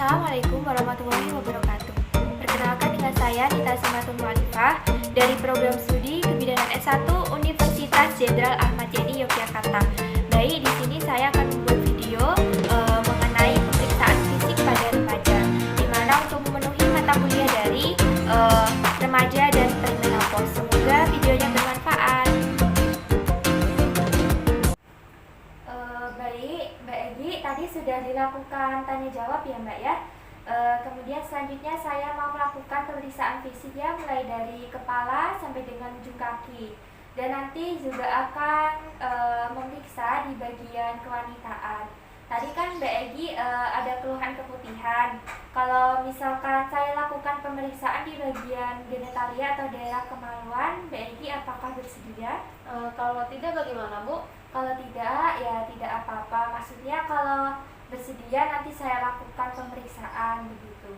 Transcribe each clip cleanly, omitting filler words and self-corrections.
Assalamualaikum warahmatullahi wabarakatuh. Perkenalkan dengan saya Nita Simatun Mu'alifah dari program studi Kebidanan S1 Universitas Jenderal Ahmad Yani Yogyakarta. Baik, di sini saya akan membuat video mengenai pemeriksaan fisik pada remaja, di mana untuk memenuhi mata kuliah dari remaja dan perimenopause. Semoga videonya bermanfaat. Baik, Mbak Egi, tadi sudah dilakukan tanya jawab ya Mbak ya. Kemudian selanjutnya saya mau melakukan pemeriksaan fisik ya, mulai dari kepala sampai dengan ujung kaki. Dan nanti juga akan memeriksa di bagian kewanitaan. Tadi kan Mbak Egi ada keluhan keputihan. Kalau misalkan saya lakukan pemeriksaan di bagian genitalia atau daerah kemaluan, Mbak Egi apakah bersedia? Kalau tidak bagaimana, Bu? Kalau tidak, ya tidak apa-apa. Maksudnya kalau bersedia nanti saya lakukan pemeriksaan begitu.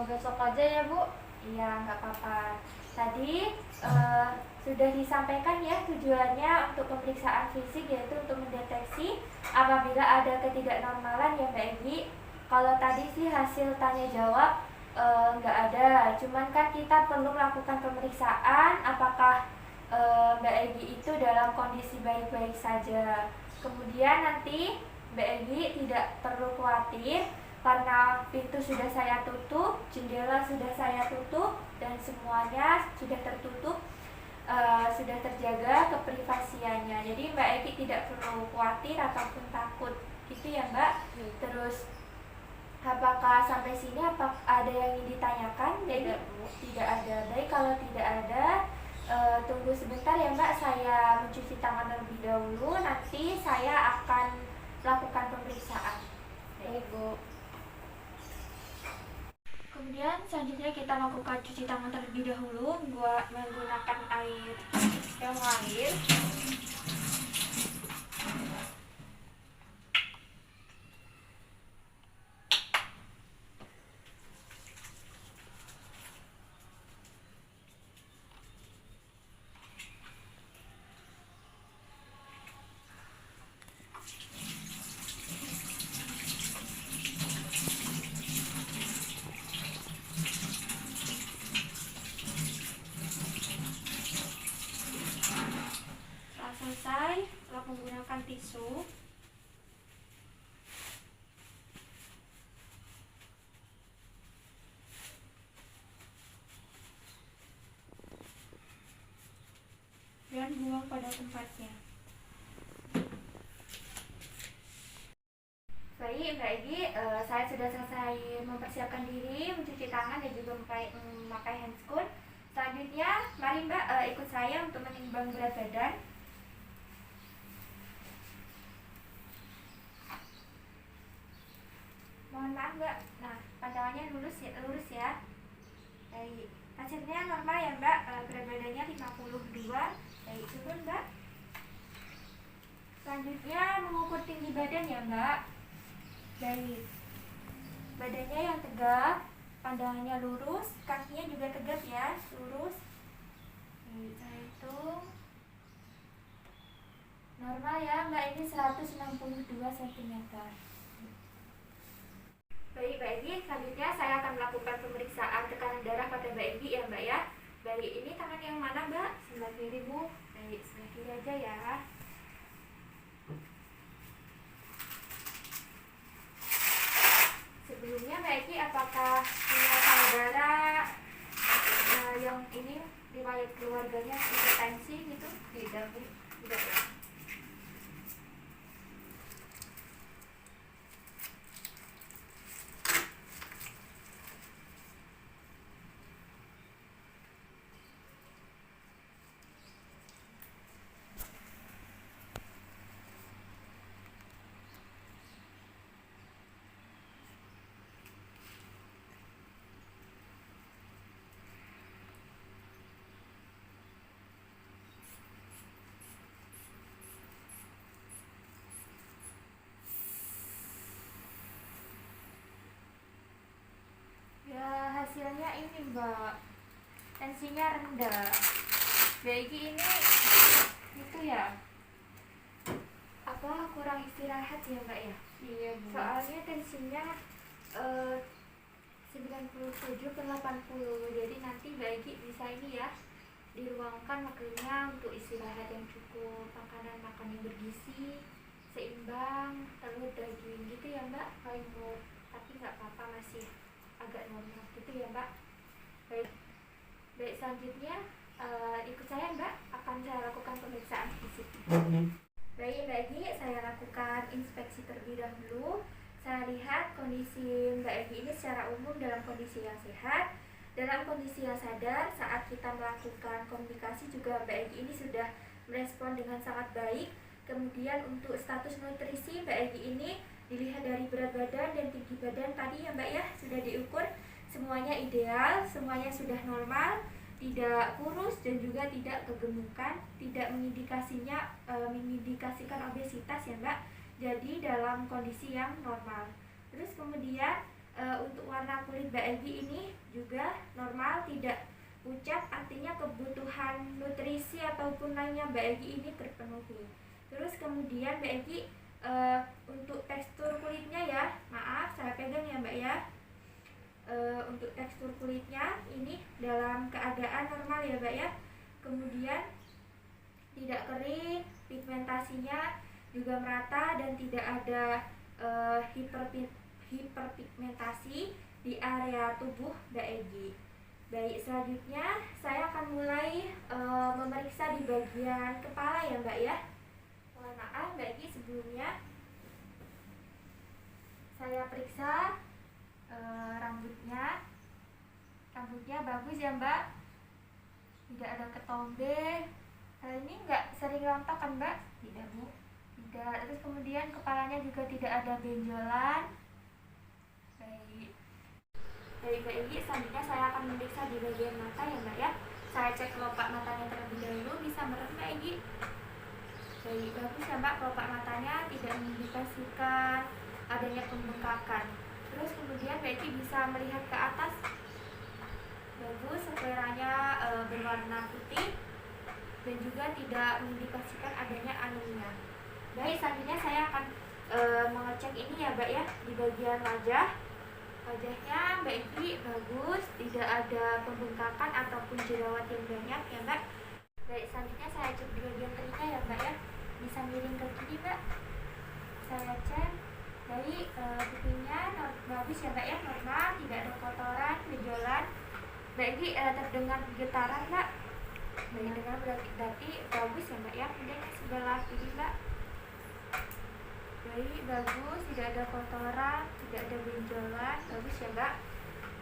Besok aja ya, Bu? Iya, nggak apa-apa. Tadi sudah disampaikan ya tujuannya untuk pemeriksaan fisik, yaitu untuk mendeteksi apabila ada ketidaknormalan ya Mbak Egi. Kalau tadi sih hasil tanya jawab nggak ada, cuman kan kita perlu melakukan pemeriksaan apakah Mbak Egi itu dalam kondisi baik-baik saja. Kemudian nanti Mbak Egi tidak perlu khawatir karena pintu sudah saya tutup, jendela sudah saya tutup, dan semuanya sudah tertutup, sudah terjaga keprivasiannya. Jadi Mbak Egi tidak perlu khawatir ataupun takut, gitu ya Mbak. Terus apakah sampai sini ada yang ingin ditanyakan? Tidak, Bu. Tidak ada. Baik, kalau tidak ada, tunggu sebentar ya Mbak, saya mencuci tangan terlebih dahulu, nanti saya akan lakukan pemeriksaan. Baik, Bu. Kemudian selanjutnya kita lakukan cuci tangan terlebih dahulu menggunakan air yang mengalir. Selesai, setelah menggunakan tisu, dan buang pada tempatnya. Baik Mbak Egi, saya sudah selesai mempersiapkan diri, mencuci tangan dan juga memakai handscoon. Selanjutnya, mari Mbak ikut saya untuk menimbang berat badan. Mohon maaf Mbak, nah pandangannya lurus ya. Baik, hasilnya normal ya Mbak, berat badannya 52. Baik, turun Mbak. Selanjutnya mengukur tinggi badan ya Mbak. Baik, badannya yang tegap, pandangannya lurus, kakinya juga tegap ya, lurus. Baik, saya hitung. Normal ya Mbak, ini 162 cm. Baik Mbak Egi, selanjutnya saya akan melakukan pemeriksaan tekanan darah pada Mbak Egi ya Mbak ya. Baik, ini tangan yang mana Mbak? Sebelah kiri Bu. Baik, sebelah kiri aja ya. Sebelumnya Mbak Egi apakah punya saudara yang ini riwayat keluarganya hipertensi gitu? Tidak, Bu. Tidak ya. Ya, hasilnya ini Mbak, tensinya rendah. Bagi ini itu ya, apa kurang istirahat ya Mbak ya? Iya, Bu. Soalnya tensinya eh, 97/80. Jadi nanti Mbak Egi bisa ini ya, diruangkan waktunya untuk istirahat yang cukup, makanan yang bergizi, seimbang, telur, daging gitu ya Mbak. Baik Bu, tapi nggak apa-apa, masih agak normal gitu ya Mbak. Baik, selanjutnya ikut saya Mbak, akan saya lakukan pemeriksaan fisik. Baik Mbak Egi, saya lakukan inspeksi terlebih dahulu. Saya lihat kondisi Mbak Egi ini secara umum dalam kondisi yang sehat, dalam kondisi yang sadar. Saat kita melakukan komunikasi juga Mbak Egi ini sudah merespon dengan sangat baik. Kemudian untuk status nutrisi Mbak Egi ini dilihat dari berat badan dan tinggi badan tadi ya Mbak ya, sudah diukur, semuanya ideal, semuanya sudah normal, tidak kurus dan juga tidak kegemukan, tidak mengindikasikan obesitas ya Mbak. Jadi dalam kondisi yang normal. Terus kemudian untuk warna kulit Mbak Egi ini juga normal, tidak pucat, artinya kebutuhan nutrisi ataupun lainnya Mbak Egi ini terpenuhi. Terus kemudian Mbak Egi untuk tekstur kulitnya ya, maaf saya pegang ya Mbak ya. Untuk tekstur kulitnya ini dalam keadaan normal ya Mbak ya. Kemudian tidak kering, pigmentasinya juga merata dan tidak ada hiperpigmentasi di area tubuh Mbak Egi. Baik, selanjutnya saya akan mulai memeriksa di bagian kepala ya Mbak ya. Mohon maaf Mbak Egi, sebelumnya saya periksa rambutnya bagus ya Mbak, tidak ada ketombe. Ini enggak sering rontok kan Mbak? Tidak Bu, tidak. Terus kemudian kepalanya juga tidak ada benjolan. Baik Mbak Egi, selanjutnya saya akan memeriksa di bagian mata ya Mbak ya. Saya cek kelopak matanya terlebih dahulu, bisa merem Mbak Egi. Baik, bagus ya Mbak, kelopak matanya tidak mengindikasikan adanya pembengkakan. Terus kemudian Mbak Egi bisa melihat ke atas, bagus, skleranya berwarna putih dan juga tidak mengindikasikan adanya anemia. Baik, selanjutnya saya akan mengecek ini ya Mbak ya, di bagian wajah. Wajahnya Mbak Egi bagus, tidak ada pembengkakan ataupun jerawat yang banyak ya Mbak. Baik, selanjutnya saya cek di bagian telinga ya Mbak ya, bisa miring ke kiri Mbak. Saya cek. Baik, pipinya bagus ya Mbak ya, normal, tidak ada kotoran, benjolan. Mbak Egi terdengar getaran Mbak. Baik, dengar berarti bagus ya Mbak ya. Kemudian sebelah kiri Mbak. Baik, bagus, tidak ada kotoran, tidak ada benjolan, bagus ya Mbak.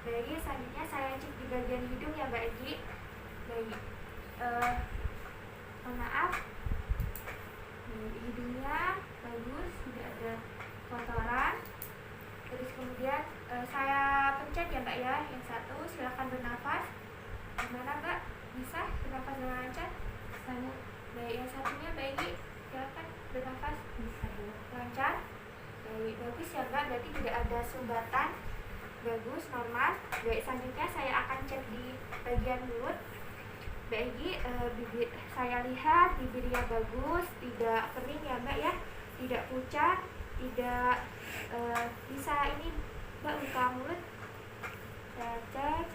Baik, selanjutnya saya cek di bagian hidung ya Mbak Egi. Baik, mohon maaf. Hidungnya bagus, tidak ada kotoran. Terus kemudian saya pencet ya Mbak ya, yang satu, silakan bernafas. Gimana Mbak? Bisa bernafas dengan lancar? Bisa. Baik, yang satunya Mbak Egi, silakan bernafas. Bisa Bu, lancar. Baik, bagus ya Mbak, berarti tidak ada sumbatan. Bagus, normal. Baik, selanjutnya saya akan cek di bagian mulut Mbak Egi. Bibir saya lihat bibirnya bagus, tidak kering ya Mbak ya, tidak pucat, tidak bisa ini Mbak buka mulut. Saya cek,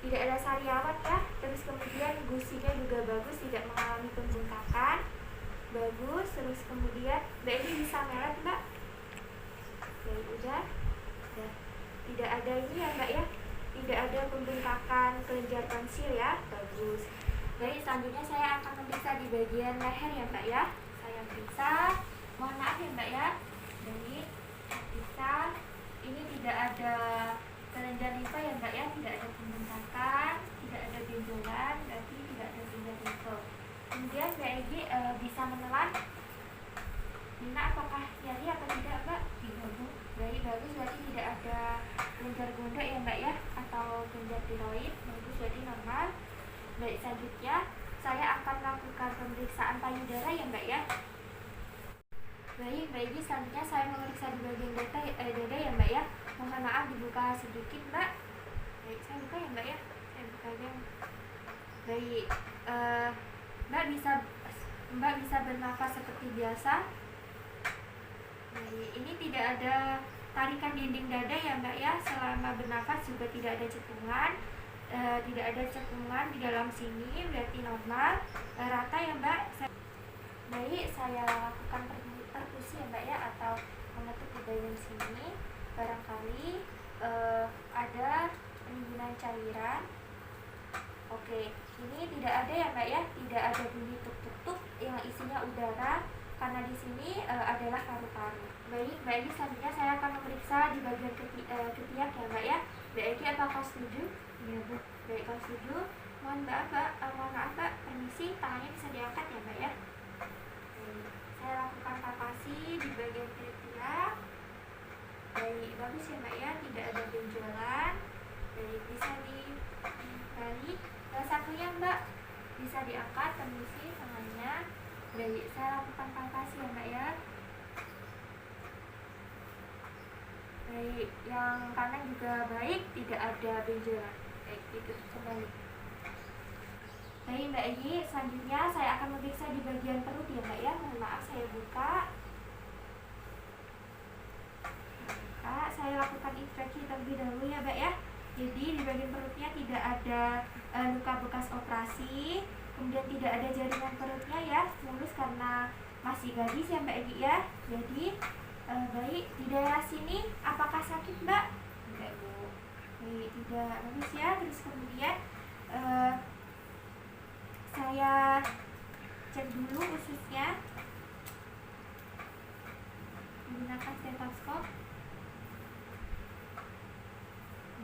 tidak ada sariawan ya. Terus kemudian gusinya juga bagus, tidak mengalami pembengkakan, bagus. Terus kemudian Mbak Egi bisa melet Mbak. Baik, udah. Tidak ada ini ya Mbak ya, tidak ada pembengkakan kelenjar tonsil ya, bagus. Baik, selanjutnya saya akan memeriksa di bagian leher ya Mbak ya. Saya periksa, mohon maaf ya Mbak ya. Baik, periksa, ini tidak ada kelenjar limpa ya Mbak ya, tidak ada pembengkakan, tidak ada benjolan, berarti tidak ada kelenjar limpa. Kemudian Mbak Egi bisa menelan. Nina, apakah nyari atau tidak Mbak? Tidak Bu. Baik, bagus, berarti tidak ada kelenjar gondok ya Mbak ya, atau kelenjar tiroid, bagus, berarti normal. Baik, selanjutnya saya akan melakukan pemeriksaan payudara ya Mbak ya. Baik, Mbak Egi, selanjutnya saya memeriksa di bagian dada ya Mbak ya. Mohon maaf dibuka sedikit Mbak. Baik, saya buka ya Mbak ya, saya buka aja. Baik, Mbak bisa bernafas seperti biasa. Baik, ini tidak ada tarikan dinding dada ya Mbak ya, selama bernafas juga tidak ada cekungan. Tidak ada cekungan di dalam sini, berarti normal. Rata ya Mbak. Baik, saya lakukan perkusi ya Mbak ya, atau mengetuk di bagian sini. Barangkali ada penimbunan cairan. Oke, ini tidak ada ya Mbak ya, tidak ada bunyi tuk-tuk-tuk yang isinya udara, karena di sini adalah paru-paru. Baik, Mbak Egi, selanjutnya saya akan memeriksa di bagian ketiak ya Mbak ya. Mbak Egi, apakah setuju? Iya Bu. Baik, kalau setuju, mohon maaf Mbak, permisi, tangannya bisa diangkat ya Mbak ya. Baik, saya lakukan palpasi di bagian ketiak. Baik, bagus ya Mbak ya, tidak ada benjolan. Baik, bisa dibalik. Satunya Mbak, bisa diangkat, permisi, tangannya. Baik, saya lakukan palpasi ya Mbak ya. Baik, yang kanan juga baik, tidak ada benjolan. Baik, itu kembali. Baik Mbak Egi, selanjutnya saya akan memeriksa di bagian perut ya Mbak ya. Mohon maaf, saya buka. Saya lakukan inspeksi terlebih dahulu ya Mbak ya. Jadi di bagian perutnya tidak ada luka bekas operasi, kemudian tidak ada jaringan perutnya ya, mulus karena masih gadis ya Mbak Egi ya. Jadi baik, di daerah sini apakah sakit Mbak? Enggak Bu. Baik, tidak, bagus ya. Terus kemudian saya cek dulu ususnya menggunakan stetoskop.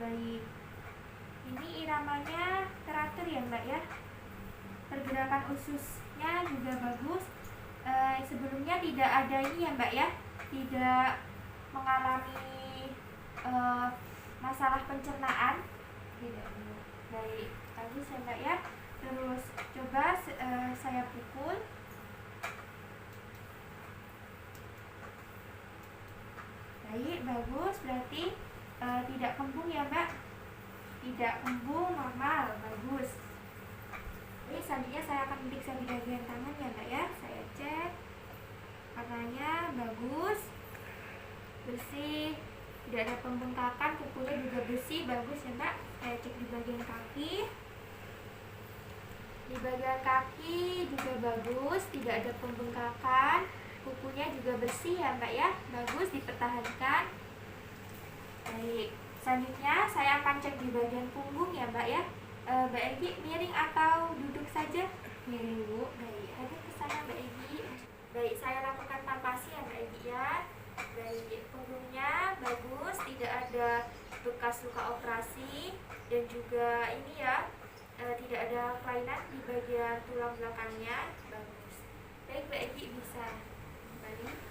Baik, ini iramanya teratur ya Mbak ya, pergerakan ususnya juga bagus. Sebelumnya tidak ada ini ya Mbak ya, tidak mengalami masalah pencernaan. Tidak Bu. Baik, bagus ya Mbak ya. Terus coba saya pukul. Baik, bagus, berarti tidak kembung ya Mbak, tidak kembung, normal, bagus. Oke, selanjutnya saya akan periksa di bagian tangan ya Mbak ya. Saya cek warnanya bagus, bersih, tidak ada pembengkakan, kukunya juga bersih, bagus ya Mbak. Saya cek di bagian kaki. Di bagian kaki juga bagus, tidak ada pembengkakan, kukunya juga bersih ya Mbak ya, bagus, dipertahankan. Baik, selanjutnya saya akan cek di bagian punggung ya Mbak ya. Mbak Egi, miring atau duduk saja? Miring Bu. Baik, hadap ke sana Mbak Egi. Baik, saya lakukan palpasi ya Mbak Egi ya. Baik, punggungnya bagus, tidak ada bekas luka operasi, dan juga ini ya, tidak ada kelainan di bagian tulang belakangnya, bagus. Baik Mbak Egi, bisa kembali.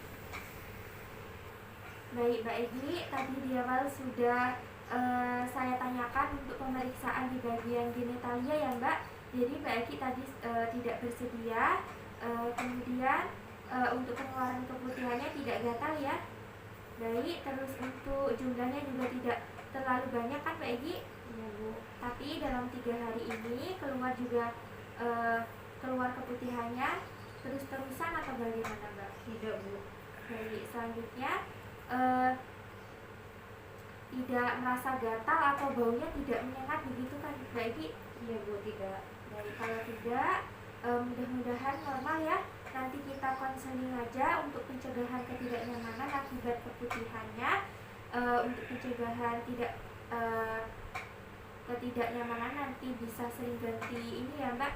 Baik Mbak Egi, tadi di awal sudah saya tanyakan untuk pemeriksaan di bagian genitalia ya Mbak. Jadi Mbak Egi tadi tidak bersedia, kemudian untuk pengeluaran keputihannya tidak gatal ya. Baik, terus untuk jumlahnya juga tidak terlalu banyak kan Mbak Egi? Iya Bu. Tapi dalam 3 hari ini keluar juga keluar keputihannya terus-terusan atau bagaimana Mbak? Tidak Bu. Baik, selanjutnya tidak merasa gatal atau baunya tidak menyengat begitu kan Mbak Egi? Iya Bu, tidak. Baik, kalau tidak mudah-mudahan normal ya. Nanti kita konseling aja untuk pencegahan ketidaknyamanan akibat keputihannya. Untuk pencegahan ketidaknyamanan nanti bisa sering ganti ini ya Mbak,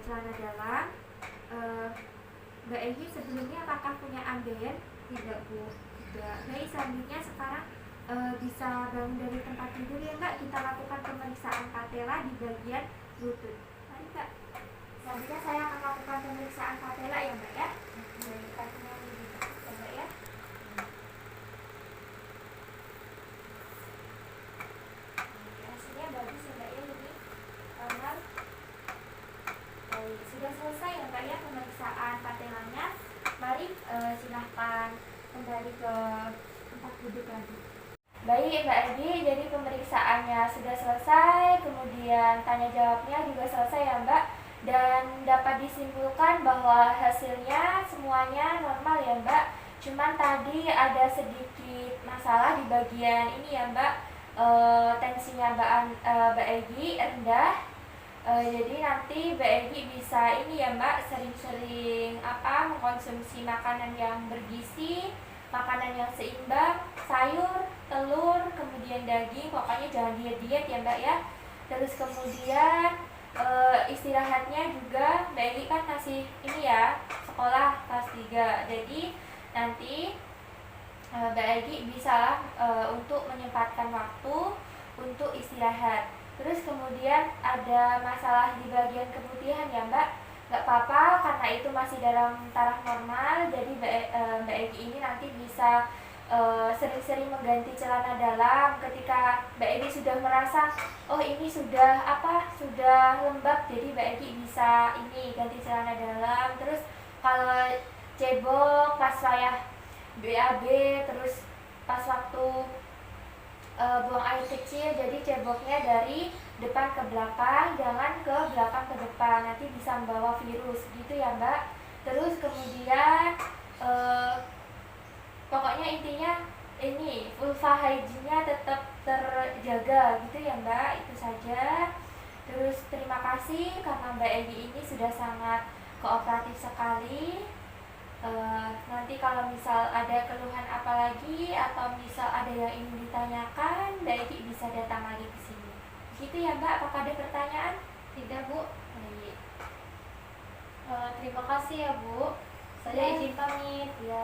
celana dalam. Mbak Egi sebelumnya apakah punya ambeien? Tidak Bu. Tidak. Baik, selanjutnya sekarang bisa bangun dari tempat tidur ya Mbak. Kita lakukan pemeriksaan patella di bagian lutut. Mari Mbak. Selanjutnya saya akan lakukan pemeriksaan patella ya Mbak ya. Dari kakinya ini ya Mbak ya. Hasilnya bagus ya Mbak ya, ini normal. Baik, sudah selesai ya Mbak ya pemeriksaan patellanya. Mari silahkan kembali ke tempat duduk lagi. Baik Mbak Egi, jadi pemeriksaannya sudah selesai, kemudian tanya jawabnya juga selesai ya Mbak, dan dapat disimpulkan bahwa hasilnya semuanya normal ya Mbak. Cuman tadi ada sedikit masalah di bagian ini ya Mbak. Tensinya Mbak Egi rendah. Jadi nanti Mbak Egi bisa ini ya Mbak, sering-sering mengkonsumsi makanan yang bergizi, makanan yang seimbang, sayur, telur, kemudian daging, pokoknya jangan diet-diet ya Mbak ya. Terus kemudian istirahatnya juga Mbak Egi kan masih ini ya, sekolah kelas 3. Jadi nanti Mbak Egi bisa untuk menyempatkan waktu untuk istirahat. Terus kemudian ada masalah di bagian keputihan ya Mbak. Nggak apa-apa karena itu masih dalam taraf normal. Jadi Mbak Egi ini nanti bisa sering-sering mengganti celana dalam ketika Mbak Egi sudah merasa oh ini sudah lembab, jadi Mbak Egi bisa ini ganti celana dalam. Terus kalau cebok pas saya BAB, terus pas waktu buang air kecil, jadi ceboknya dari depan ke belakang, jangan ke belakang ke depan, nanti bisa membawa virus gitu ya Mbak. Terus kemudian pokoknya intinya ini vulva hygiene-nya tetap terjaga gitu ya Mbak, itu saja. Terus terima kasih karena Mbak Egi ini sudah sangat kooperatif sekali. Nanti kalau misal ada keluhan apa lagi atau misal ada yang ingin ditanyakan, Mbak Egi bisa datang lagi ke sini. Gitu ya Mbak, apakah ada pertanyaan? Tidak Bu. Baik. Terima kasih ya Bu. Saya Ya. izin pamit. Ya.